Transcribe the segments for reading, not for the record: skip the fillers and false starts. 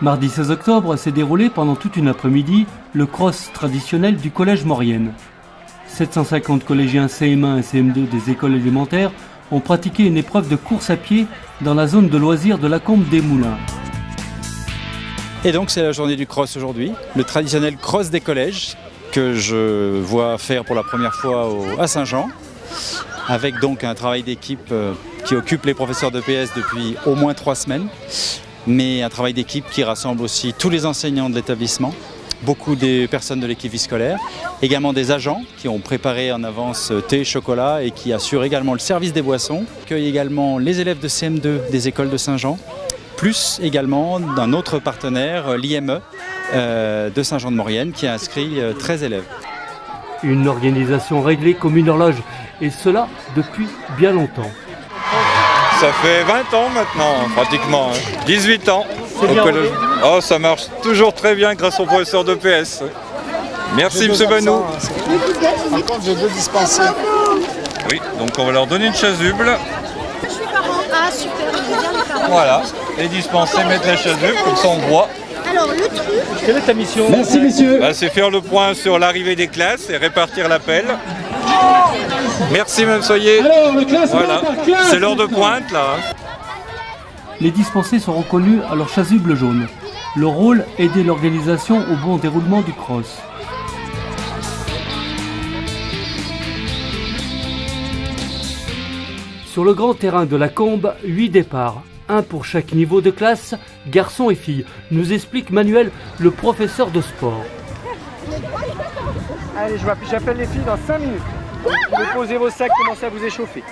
Mardi 16 octobre s'est déroulé pendant toute une après-midi le cross traditionnel du collège Maurienne. 750 collégiens CM1 et CM2 des écoles élémentaires ont pratiqué une épreuve de course à pied dans la zone de loisirs de la Combe des Moulins. Et donc c'est la journée du cross aujourd'hui, le traditionnel cross des collèges que je vois faire pour la première fois à Saint-Jean, avec donc un travail d'équipe qui occupe les professeurs d'EPS depuis au moins 3 semaines, mais un travail d'équipe qui rassemble aussi tous les enseignants de l'établissement, beaucoup des personnes de l'équipe vie scolaire, également des agents qui ont préparé en avance thé, chocolat et qui assurent également le service des boissons, accueillent également les élèves de CM2 des écoles de Saint-Jean, plus également d'un autre partenaire, l'IME de Saint-Jean-de-Maurienne, qui a inscrit 13 élèves. Une organisation réglée comme une horloge, et cela depuis bien longtemps. Ça fait 20 ans maintenant, pratiquement, 18 ans. Oh, ça marche toujours très bien grâce aux professeurs d'EPS. Merci M. Banou. Par contre, j'ai 2 dispensés. Oui, donc on va leur donner une chasuble. Je suis parent. Ah, super, j'aime bien les parents. Voilà, et dispenser, mettre la chasuble, comme ça on voit. Alors, le truc... Quelle est ta mission ? Merci messieurs. C'est faire le point sur l'arrivée des classes et répartir l'appel. Merci Mme Soyer. Alors, le classement par classe. C'est l'heure de pointe là. Les dispensés sont reconnus à leur chasuble jaune. Leur rôle, aider l'organisation au bon déroulement du cross. Sur le grand terrain de la Combe, 8 départs, un pour chaque niveau de classe, garçons et filles, nous explique Manuel, le professeur de sport. Allez, j'appelle les filles dans 5 minutes. Déposez vos sacs, commencez à vous échauffer.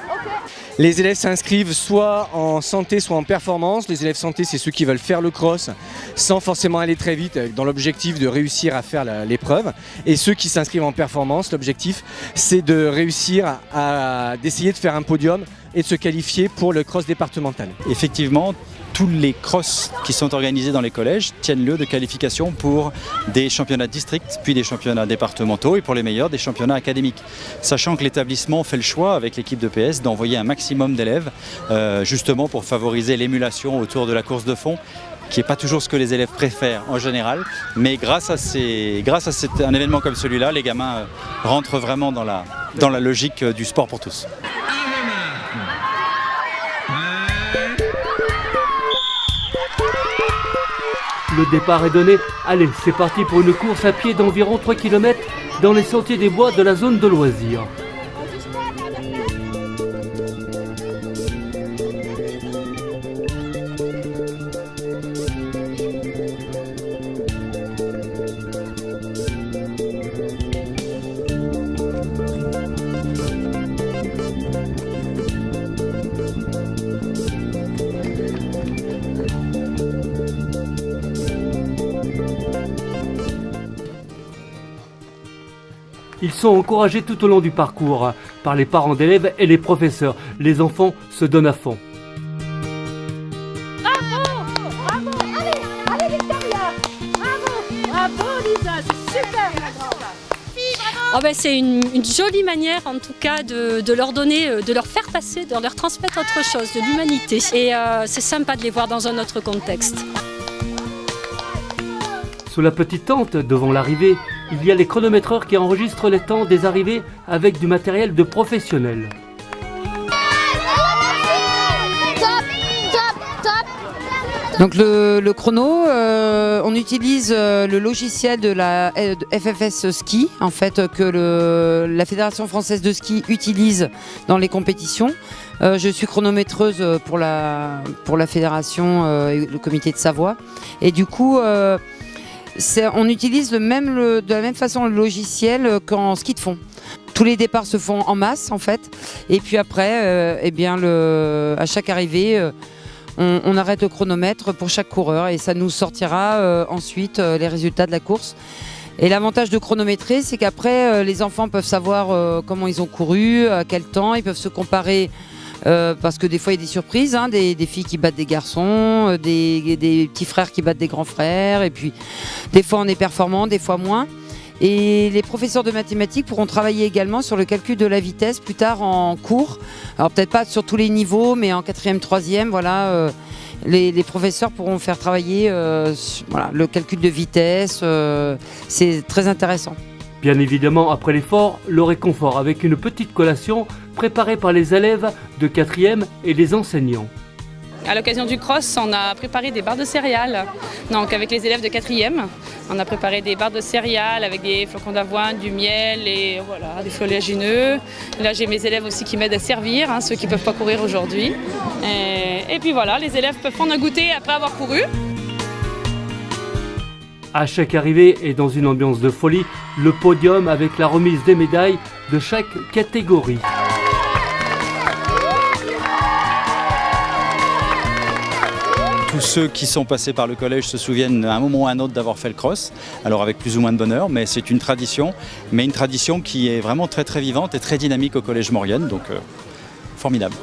Les élèves s'inscrivent soit en santé, soit en performance. Les élèves santé, c'est ceux qui veulent faire le cross sans forcément aller très vite, dans l'objectif de réussir à faire l'épreuve. Et ceux qui s'inscrivent en performance, l'objectif, c'est de réussir d'essayer de faire un podium et de se qualifier pour le cross départemental. Effectivement, tous les crosses qui sont organisés dans les collèges tiennent lieu de qualification pour des championnats de district, puis des championnats départementaux et pour les meilleurs des championnats académiques. Sachant que l'établissement fait le choix avec l'équipe de PS d'envoyer un maximum d'élèves justement pour favoriser l'émulation autour de la course de fond, qui n'est pas toujours ce que les élèves préfèrent en général, mais grâce à un événement comme celui-là, les gamins rentrent vraiment dans la logique du sport pour tous. Le départ est donné. Allez, c'est parti pour une course à pied d'environ 3 km dans les sentiers des bois de la zone de loisirs. Ils sont encouragés tout au long du parcours par les parents d'élèves et les professeurs. Les enfants se donnent à fond. Bravo, bravo, allez Victoria, bravo Lisa, c'est super. Oh ben c'est une jolie manière en tout cas de leur donner, de leur faire passer, de leur transmettre autre chose, de l'humanité. Et c'est sympa de les voir dans un autre contexte. Sous la petite tente, devant l'arrivée, il y a les chronométreurs qui enregistrent les temps des arrivées avec du matériel de professionnels. Donc le chrono, on utilise le logiciel de la FFS Ski, en fait, que la Fédération française de ski utilise dans les compétitions. Je suis chronométreuse pour la fédération et le comité de Savoie. Et du coup, on utilise de la même façon le logiciel qu'en ski de fond. Tous les départs se font en masse en fait. Et puis après, à chaque arrivée, on arrête le chronomètre pour chaque coureur et ça nous sortira ensuite les résultats de la course. Et l'avantage de chronométrer, c'est qu'après, les enfants peuvent savoir comment ils ont couru, à quel temps, ils peuvent se comparer. Parce que des fois il y a des surprises, des filles qui battent des garçons, des petits frères qui battent des grands frères, et puis des fois on est performant, des fois moins. Et les professeurs de mathématiques pourront travailler également sur le calcul de la vitesse plus tard en cours. Alors peut-être pas sur tous les niveaux, mais en 4e, 3e, voilà. les professeurs pourront faire travailler le calcul de vitesse. C'est très intéressant. Bien évidemment, après l'effort, le réconfort avec une petite collation préparée par les élèves de 4e et les enseignants. À l'occasion du cross, on a préparé des barres de céréales. Donc avec les élèves de 4e, on a préparé des barres de céréales avec des flocons d'avoine, du miel et voilà, des oléagineux. Là j'ai mes élèves aussi qui m'aident à servir, ceux qui ne peuvent pas courir aujourd'hui. Et puis voilà, les élèves peuvent prendre un goûter après avoir couru. À chaque arrivée et dans une ambiance de folie, le podium avec la remise des médailles de chaque catégorie. Tous ceux qui sont passés par le collège se souviennent à un moment ou à un autre d'avoir fait le cross, alors avec plus ou moins de bonheur, mais c'est une tradition qui est vraiment très très vivante et très dynamique au collège Maurienne, donc formidable.